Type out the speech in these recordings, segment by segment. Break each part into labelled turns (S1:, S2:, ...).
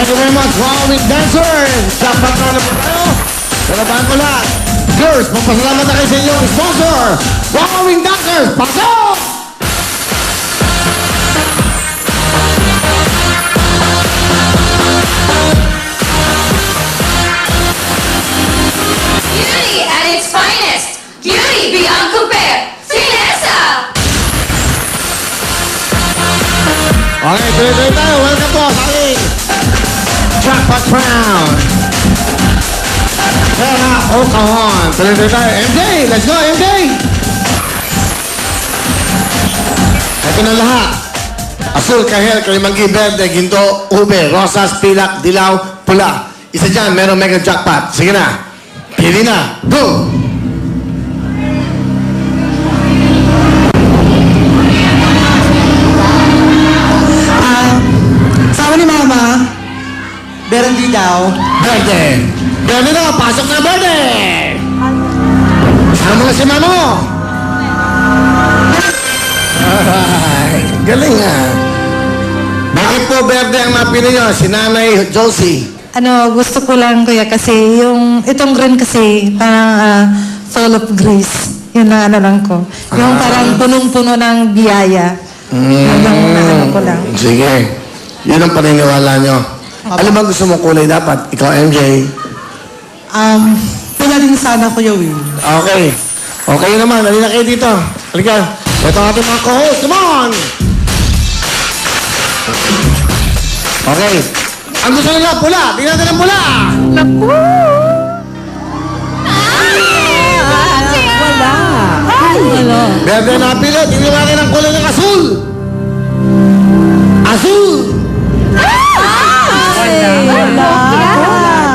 S1: Thank you very much, following dancers. Dapat na naman tayo. Palabahan ko lahat. Girls, magpasalamat na kayo sa inyong sponsor. Following dancers, pasok!
S2: Beauty at its finest. Beauty beyond compare. Finessa!
S1: Okay, tuloy-tuloy tayo. Welcome po sa ating Jackpot Round. Pera o kahon. Tuloy-tuloy tayo. MJ, let's go, MJ! Ito na lahat. Asul, kahel, kalimanggi, verde, ginto, ube, rosas, pilak, dilaw, pula. Isa dyan, merong mega jackpot. Sige na. Pili na. Go!
S3: Sama ni Mama. Meron di daw.
S1: Verde! Verde na! Pasok na, verde! Sama nga si mama mo! Ay, galing ah. Bakit po verde ang napili nyo? Si Nanay Josie.
S4: Ano, gusto ko lang kuya kasi itong green kasi parang full of grace. Yun na ano lang ko. Yung parang punong-puno ng biyaya. Yun ang ano ko lang.
S1: Sige. Yun ang paniniwala nyo. Alam ba gusto mo kulay dapat? Ikaw, MJ.
S3: Pula din sana Kuya Will.
S1: Okay. Okay naman. Halina kayo dito. Halika. Ito ang ating mga co-host. Come on! Okay. Ang gusto nila, pula. Tingnan natin ang pula.
S4: Wala.
S1: Berde na pili. Tingnan natin ang kulay ng asul. Asul!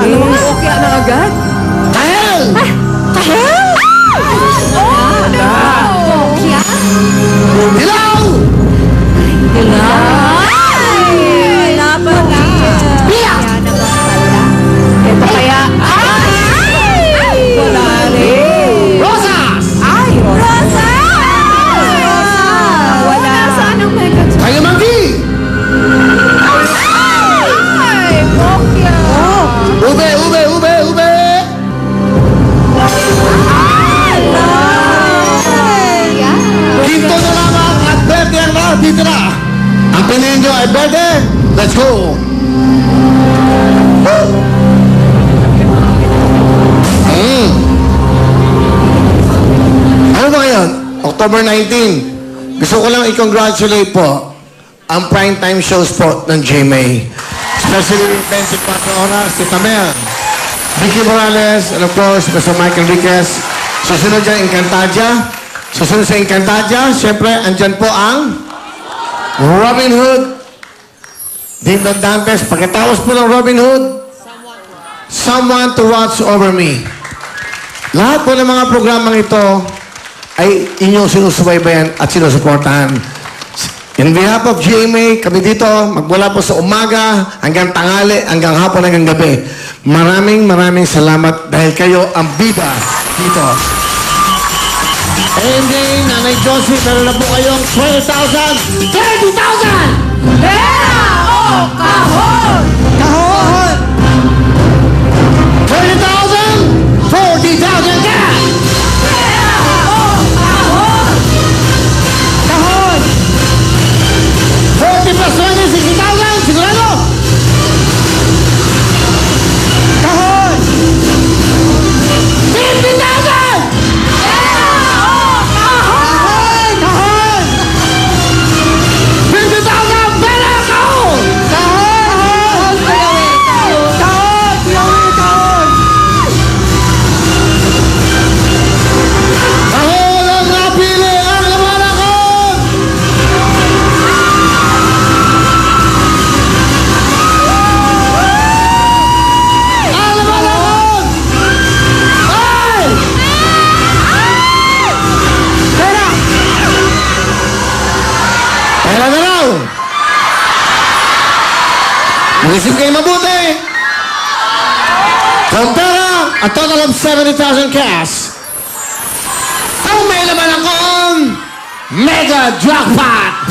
S4: Okay na agad?
S1: Kahel! Dilaw! Biyak!
S4: Ito kaya? Wala rin.
S1: Rosas!
S4: Wala. Saan ang mega
S1: Kalimanggi! Ube, ube, ube, ube! Ginto na lamang at berde ang nakatitira. Ang piliin nyo ay berde. Let's go! Woo! Ano ba ngayon? October 19. Gusto ko lang i-congratulate po ang primetime shows po ng GMA. Especially 24 oras, si Tamel, Vicky Morales, and of course, Mr. Mike Enriquez. Susunod dyan, Encantadia. Susunod sa Encantadia, siyempre, andyan po ang Robin Hood. Dindon Dantes. Pagkatapos po ng Robin Hood, Someone to Watch Over Me. Lahat po ng mga programang ito ay inyong sinusubaybayan at sinusuportahan. In behalf of GMA, kami dito, magmula po sa umaga, hanggang tanghali, hanggang hapon, hanggang gabi. Maraming salamat dahil kayo ang bida dito. And then, Nanay Josie, meron na po kayong 20,000! 30,000!
S3: Kahon!
S1: 30,000! 40,000 cash!
S3: Kahon!
S1: 40 plus 20, 60,000! Sigurado!
S3: Kahon!
S1: 50,000!
S3: Kahon! Kahon!
S1: 50,000! Pera ako!
S3: Kahon! Kuya Will, kahon! Kahon! Kuya Will, kahon!
S1: Ako lang napili ang laman ako! Ang laman ako! Ay!
S3: Pera!
S1: Pera na raw! Mag-isip kayo mabuti! Kung pera, a total of 70,000 cash. Ang may laman akong Mega Jackpot!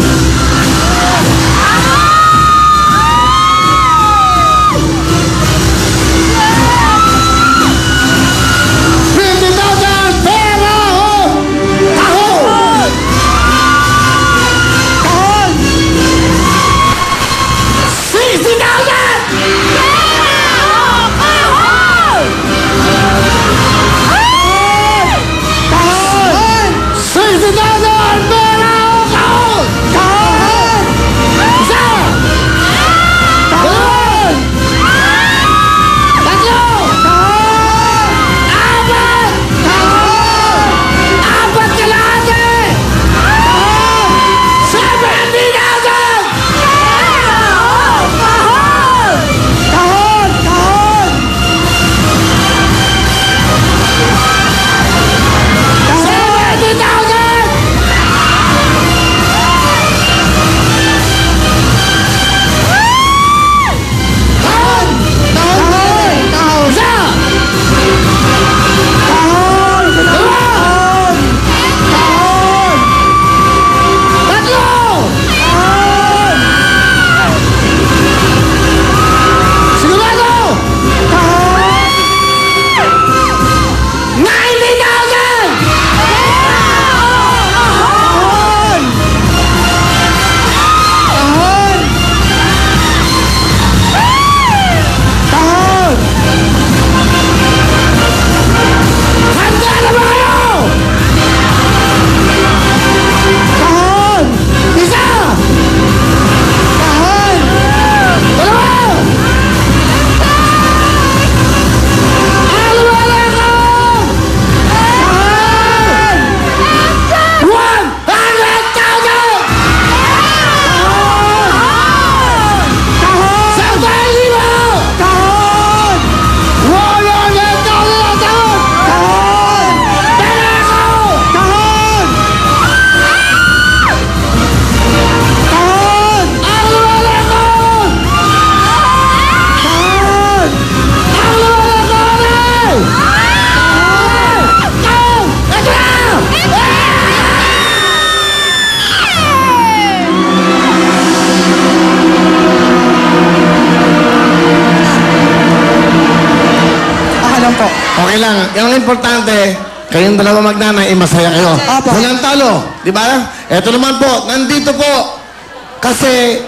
S3: lang po.
S1: Okay lang. Yung importante, kayong dalawa magnanay, masaya kayo.
S3: Apo.
S1: Walang talo. Di ba? Eto naman po, nandito po. Kasi,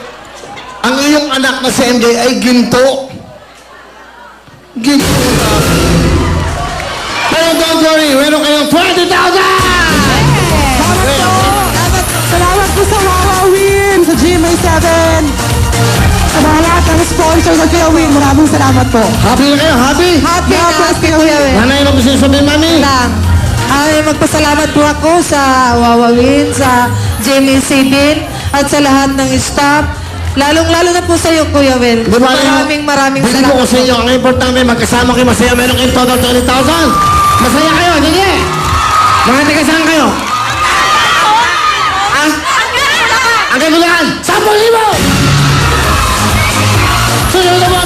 S1: ang iyong anak na si MJ ay ginto. Ginto. Pero don't worry, meron kayong 20,000!
S3: Salamat po sa Wawa Win, sa GMA7. Sa mga lahat ng sponsor ng Kuya Win, maraming salamat po.
S1: Happy na kayo? Happy?
S4: Happy
S3: God
S4: na
S3: bless
S4: happy,
S3: you.
S4: Kuya Will.
S1: Nanay, ano gusto niyo sabihin, mami?
S4: Lang. Ay, magpasalamat po ako sa Wawawin, sa Jamie Sidin, at sa lahat ng staff. Lalong-lalo na po sa iyo, Kuya Will.
S1: Di ba,
S4: Maraming
S1: Bili ko
S4: salamat.
S1: ko sa inyo. Ang importante, magkasama kayo masaya. Meron kayong total 20,000. Masaya kayo, hindi? Mga taga saan kayo? Ah? Ang kagulahan, 10,000! Sunod na po!